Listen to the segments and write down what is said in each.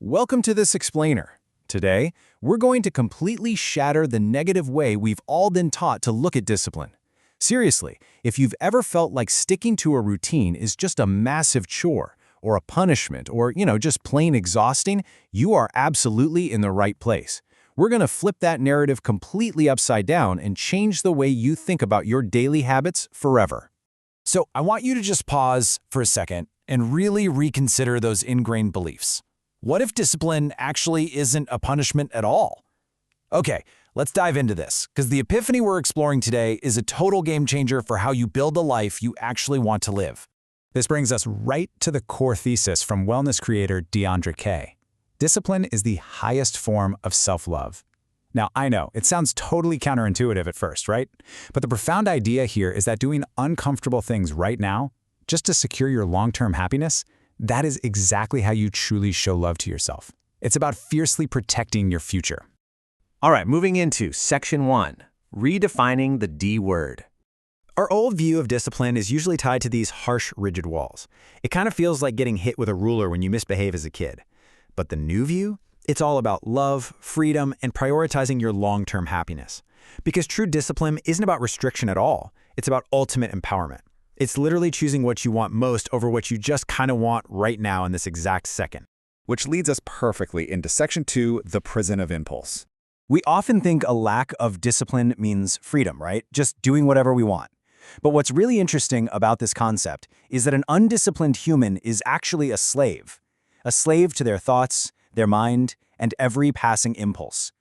Welcome to this explainer. Today, we're going to completely shatter the negative way we've all been taught to look at discipline. Seriously, if you've ever felt like sticking to a routine is just a massive chore, or a punishment, or, just plain exhausting, you are absolutely in the right place. We're going to flip that narrative completely upside down and change the way you think about your daily habits forever. So I want you to just pause for a second and really reconsider those ingrained beliefs. What if discipline actually isn't a punishment at all? Okay, let's dive into this, because the epiphany we're exploring today is a total game changer for how you build the life you actually want to live. This brings us right to the core thesis from wellness creator Deandra Kay. Discipline is the highest form of self-love. Now, I know, it sounds totally counterintuitive at first, right? But the profound idea here is that doing uncomfortable things right now, just to secure your long-term happiness, that is exactly how you truly show love to yourself. It's about fiercely protecting your future. All right, moving into Section 1, redefining the D word. Our old view of discipline is usually tied to these harsh, rigid walls. It kind of feels like getting hit with a ruler when you misbehave as a kid. But the new view? It's all about love, freedom, and prioritizing your long-term happiness. Because true discipline isn't about restriction at all. It's about ultimate empowerment. It's literally choosing what you want most over what you just kind of want right now in this exact second. Which leads us perfectly into Section 2, the prison of impulse. We often think a lack of discipline means freedom, right? Just doing whatever we want. But what's really interesting about this concept is that an undisciplined human is actually a slave to their thoughts, their mind, and every passing impulse.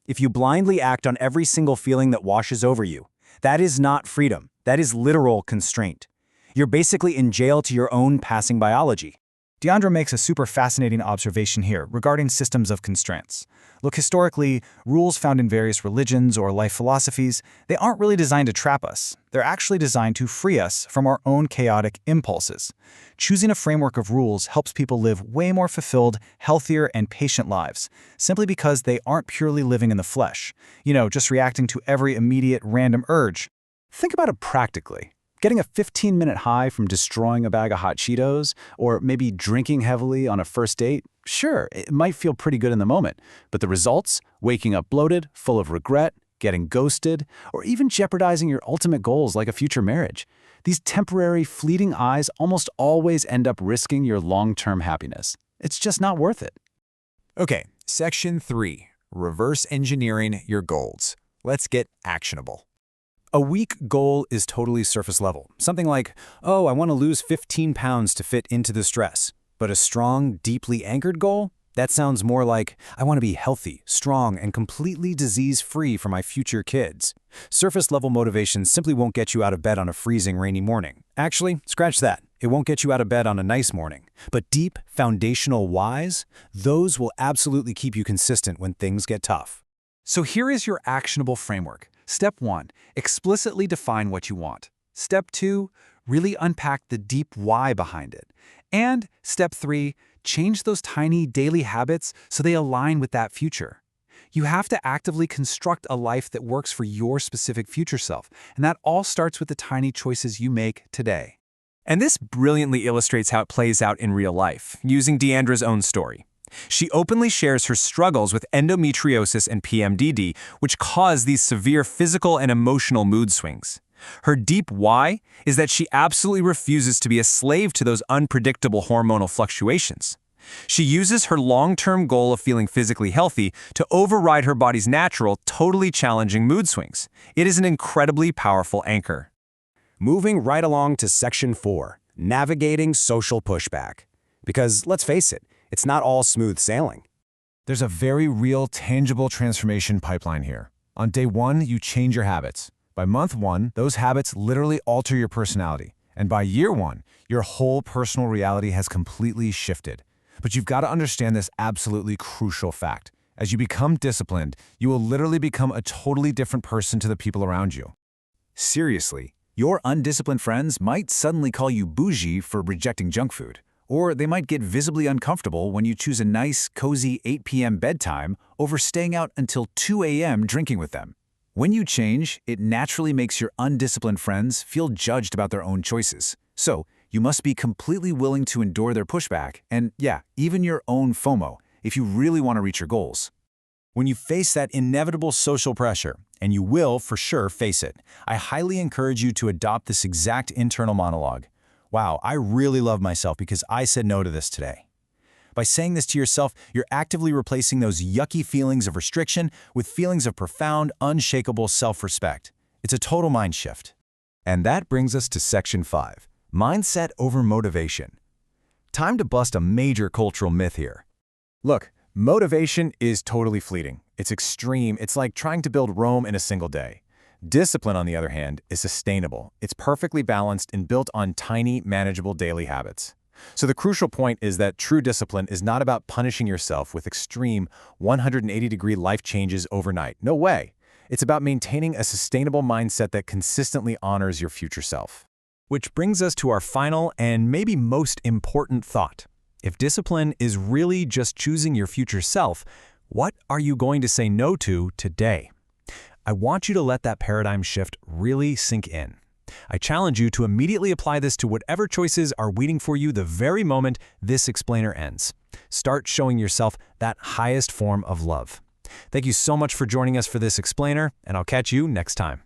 If you blindly act on every single feeling that washes over you, that is not freedom. That is literal constraint. You're basically in jail to your own passing biology. Deandra makes a super fascinating observation here regarding systems of constraints. Look, historically, rules found in various religions or life philosophies, they aren't really designed to trap us. They're actually designed to free us from our own chaotic impulses. Choosing a framework of rules helps people live way more fulfilled, healthier, and patient lives, simply because they aren't purely living in the flesh, just reacting to every immediate random urge. Think about it practically. Getting a 15-minute high from destroying a bag of hot Cheetos, or maybe drinking heavily on a first date, sure, it might feel pretty good in the moment, but the results? Waking up bloated, full of regret, getting ghosted, or even jeopardizing your ultimate goals like a future marriage. These temporary, fleeting highs almost always end up risking your long-term happiness. It's just not worth it. Okay, Section 3, reverse engineering your goals. Let's get actionable. A weak goal is totally surface level. Something like, oh, I want to lose 15 pounds to fit into this dress. But a strong, deeply anchored goal? That sounds more like, I want to be healthy, strong, and completely disease-free for my future kids. Surface-level motivation simply won't get you out of bed on a freezing, rainy morning. Actually, scratch that. It won't get you out of bed on a nice morning. But deep, foundational whys, those will absolutely keep you consistent when things get tough. So here is your actionable framework. Step 1, explicitly define what you want. Step 2, really unpack the deep why behind it. And Step 3, change those tiny daily habits so they align with that future. You have to actively construct a life that works for your specific future self, and that all starts with the tiny choices you make today. And this brilliantly illustrates how it plays out in real life, using Deandra's own story. She openly shares her struggles with endometriosis and PMDD, which cause these severe physical and emotional mood swings. Her deep why is that she absolutely refuses to be a slave to those unpredictable hormonal fluctuations. She uses her long-term goal of feeling physically healthy to override her body's natural, totally challenging mood swings. It is an incredibly powerful anchor. Moving right along to Section 4, navigating social pushback. Because let's face it, it's not all smooth sailing. There's a very real, tangible transformation pipeline here. On day 1, you change your habits. By month 1, those habits literally alter your personality. And by year 1, your whole personal reality has completely shifted. But you've got to understand this absolutely crucial fact. As you become disciplined, you will literally become a totally different person to the people around you. Seriously, your undisciplined friends might suddenly call you bougie for rejecting junk food. Or they might get visibly uncomfortable when you choose a nice, cozy 8 p.m. bedtime over staying out until 2 a.m. drinking with them. When you change, it naturally makes your undisciplined friends feel judged about their own choices. So, you must be completely willing to endure their pushback and, yeah, even your own FOMO, if you really want to reach your goals. When you face that inevitable social pressure, and you will for sure face it, I highly encourage you to adopt this exact internal monologue. Wow, I really love myself because I said no to this today. By saying this to yourself, you're actively replacing those yucky feelings of restriction with feelings of profound, unshakable self-respect. It's a total mind shift. And that brings us to Section 5, Mindset over Motivation. Time to bust a major cultural myth here. Look, motivation is totally fleeting. It's extreme. It's like trying to build Rome in a single day. Discipline, on the other hand, is sustainable. It's perfectly balanced and built on tiny, manageable daily habits. So the crucial point is that true discipline is not about punishing yourself with extreme 180-degree life changes overnight. No way. It's about maintaining a sustainable mindset that consistently honors your future self. Which brings us to our final and maybe most important thought. If discipline is really just choosing your future self, what are you going to say no to today? I want you to let that paradigm shift really sink in. I challenge you to immediately apply this to whatever choices are waiting for you the very moment this explainer ends. Start showing yourself that highest form of love. Thank you so much for joining us for this explainer, and I'll catch you next time.